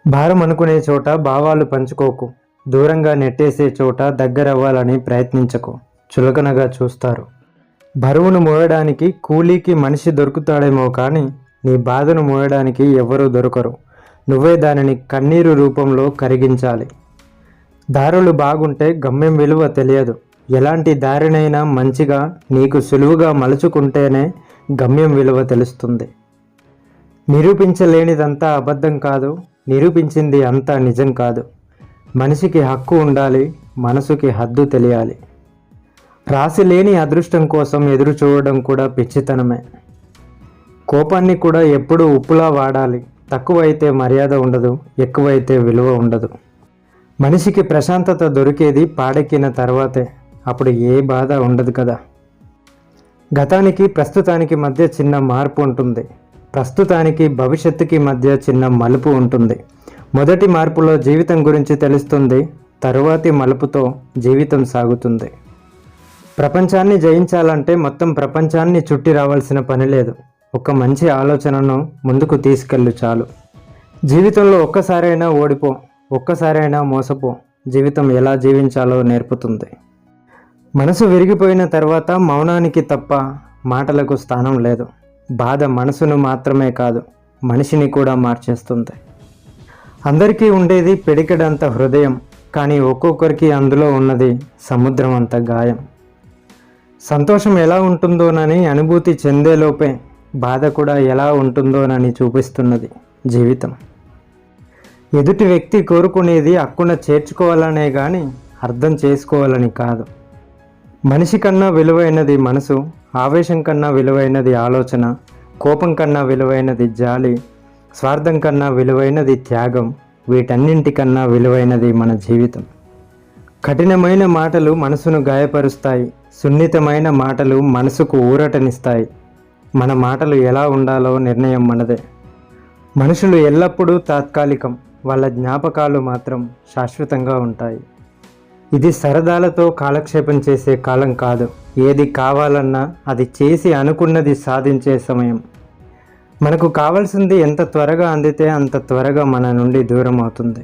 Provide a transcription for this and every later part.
భారం అనుకునే చోట భావాలు పంచుకోకు. దూరంగా నెట్టేసే చోట దగ్గరవ్వాలని ప్రయత్నించకు. చులకనగా చూస్తారు. బరువును మోయడానికి కూలీకి మనిషి దొరుకుతాడేమో కానీ నీ బాధను మోయడానికి ఎవరూ దొరకరు. నువ్వే దానిని కన్నీరు రూపంలో కరిగించాలి. దారులు బాగుంటే గమ్యం విలువ తెలియదు. ఎలాంటి దారినైనా మంచిగా నీకు సులువుగా మలుచుకుంటేనే గమ్యం విలువ తెలుస్తుంది. నిరూపించలేనిదంతా అబద్ధం కాదు, నిరూపించింది అంతా నిజం కాదు. మనిషికి హక్కు ఉండాలి, మనసుకి హద్దు తెలియాలి. రాసి లేని అదృష్టం కోసం ఎదురు చూడడం కూడా పిచ్చితనమే. కోపాన్ని కూడా ఎప్పుడూ ఉప్పులా వాడాలి. తక్కువైతే మర్యాద ఉండదు, ఎక్కువైతే విలువ ఉండదు. మనిషికి ప్రశాంతత దొరికేది పాడెక్కిన తర్వాతే. అప్పుడు ఏ బాధ ఉండదు కదా. గతానికి ప్రస్తుతానికి మధ్య చిన్న మార్పు ఉంటుంది. ప్రస్తుతానికి భవిష్యత్తుకి మధ్య చిన్న మలుపు ఉంటుంది. మొదటి మార్పులో జీవితం గురించి తెలుస్తుంది. తరువాతి మలుపుతో జీవితం సాగుతుంది. ప్రపంచాన్ని జయించాలంటే మొత్తం ప్రపంచాన్ని చుట్టి రావాల్సిన పని లేదు. ఒక మంచి ఆలోచనను ముందుకు తీసుకెళ్ళు చాలు. జీవితంలో ఒక్కసారైనా ఓడిపో, ఒక్కసారైనా మోసపో. జీవితం ఎలా జీవించాలో నేర్పుతుంది. మనసు విరిగిపోయిన తర్వాత మౌనానికి తప్ప మాటలకు స్థానం లేదు. బాధ మనసును మాత్రమే కాదు, మనిషిని కూడా మార్చేస్తుంది. అందరికీ ఉండేది పిడికెడంత హృదయం, కానీ ఒక్కొక్కరికి అందులో ఉన్నది సముద్రం అంత గాయం. సంతోషం ఎలా ఉంటుందోనని అనుభూతి చెందేలోపే బాధ కూడా ఎలా ఉంటుందోనని చూపిస్తున్నది జీవితం. ఎదుటి వ్యక్తి కోరుకునేది అక్కున చేర్చుకోవాలనే కానీ అర్థం చేసుకోవాలని కాదు. మనిషి కన్నా విలువైనది మనసు, ఆవేశం కన్నా విలువైనది ఆలోచన, కోపం కన్నా విలువైనది జాలి, స్వార్థం కన్నా విలువైనది త్యాగం, వీటన్నింటికన్నా విలువైనది మన జీవితం. కఠినమైన మాటలు మనసును గాయపరుస్తాయి, సున్నితమైన మాటలు మనసుకు ఊరటనిస్తాయి. మన మాటలు ఎలా ఉండాలో నిర్ణయం మనదే. మనుషులు ఎల్లప్పుడూ తాత్కాలికం, వాళ్ళ జ్ఞాపకాలు మాత్రం శాశ్వతంగా ఉంటాయి. ఇది సరదాలతో కాలక్షేపం చేసే కాలం కాదు. ఏది కావాలన్నా అది చేసి అనుకున్నది సాధించే సమయం. మనకు కావాల్సింది ఎంత త్వరగా అందితే అంత త్వరగా మన నుండి దూరం అవుతుంది.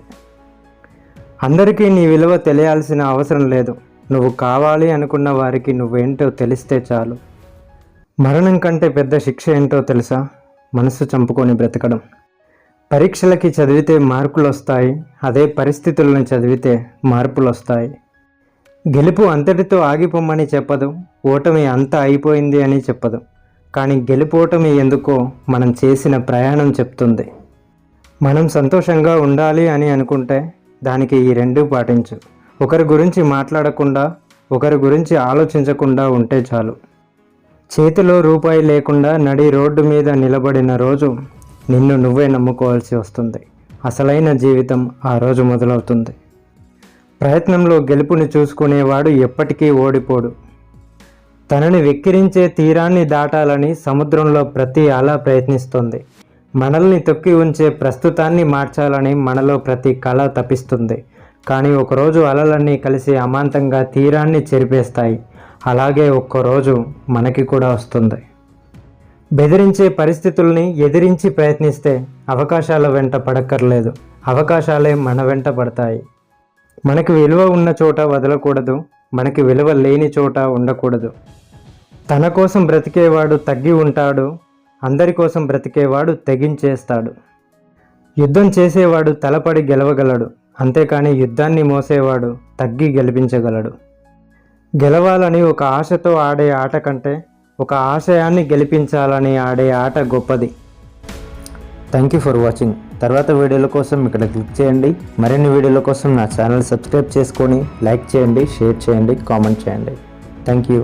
అందరికీ నీ విలువ తెలియాల్సిన అవసరం లేదు. నువ్వు కావాలి అనుకున్న వారికి నువ్వేంటో తెలిస్తే చాలు. మరణం కంటే పెద్ద శిక్ష ఏంటో తెలుసా? మనసు చంపుకొని బ్రతకడం. పరీక్షలకి చదివితే మార్కులు వస్తాయి, అదే పరిస్థితులను చదివితే మార్పులు వస్తాయి. గెలుపు అంతటితో ఆగిపోమని చెప్పదు, ఓటమి అంతా అయిపోయింది అని చెప్పదు. కానీ గెలుపోటమి ఎందుకో మనం చేసిన ప్రయాణం చెప్తుంది. మనం సంతోషంగా ఉండాలి అని అనుకుంటే దానికి ఈ రెండూ పాటించు. ఒకరి గురించి మాట్లాడకుండా, ఒకరి గురించి ఆలోచించకుండా ఉంటే చాలు. చేతిలో రూపాయి లేకుండా నడి రోడ్డు మీద నిలబడిన రోజు నిన్ను నువ్వే నమ్ముకోవాల్సి వస్తుంది. అసలైన జీవితం ఆ రోజు మొదలవుతుంది. ప్రయత్నంలో గెలుపుని చూసుకునేవాడు ఎప్పటికీ ఓడిపోడు. తనని వెక్కిరించే తీరాన్ని దాటాలని సముద్రంలో ప్రతి అల ప్రయత్నిస్తుంది. మనల్ని తొక్కి ఉంచే ప్రస్తుతాన్ని మార్చాలని మనలో ప్రతి కళ తపిస్తుంది. కానీ ఒకరోజు అలలన్నీ కలిసి అమాంతంగా తీరాన్ని చెరిపేస్తాయి. అలాగే ఒక్కరోజు మనకి కూడా వస్తుంది. బెదిరించే పరిస్థితుల్ని ఎదిరించి ప్రయత్నిస్తే అవకాశాల వెంట పడక్కర్లేదు, అవకాశాలే మన వెంట పడతాయి. మనకి విలువ ఉన్న చోట వదలకూడదు, మనకి విలువ లేని చోట ఉండకూడదు. తన కోసం బ్రతికేవాడు తగ్గి ఉంటాడు, అందరి కోసం బ్రతికేవాడు తెగించేస్తాడు. యుద్ధం చేసేవాడు తలపడి గెలవగలడు, అంతేకాని యుద్ధాన్ని మోసేవాడు తగ్గి గెలిపించగలడు. గెలవాలని ఒక ఆశతో ఆడే ఆట కంటే ఒక ఆశయాన్ని గెలిపించాలని ఆడే ఆట గొప్పది. Thank you for watching. తర్వాత వీడియోల కోసం ఇక్కడ క్లిక్ చేయండి. మరిన్ని వీడియోల కోసం నా ఛానల్ సబ్స్క్రైబ్ చేసుకొని లైక్ చేయండి, షేర్ చేయండి, కామెంట్ చేయండి. Thank you.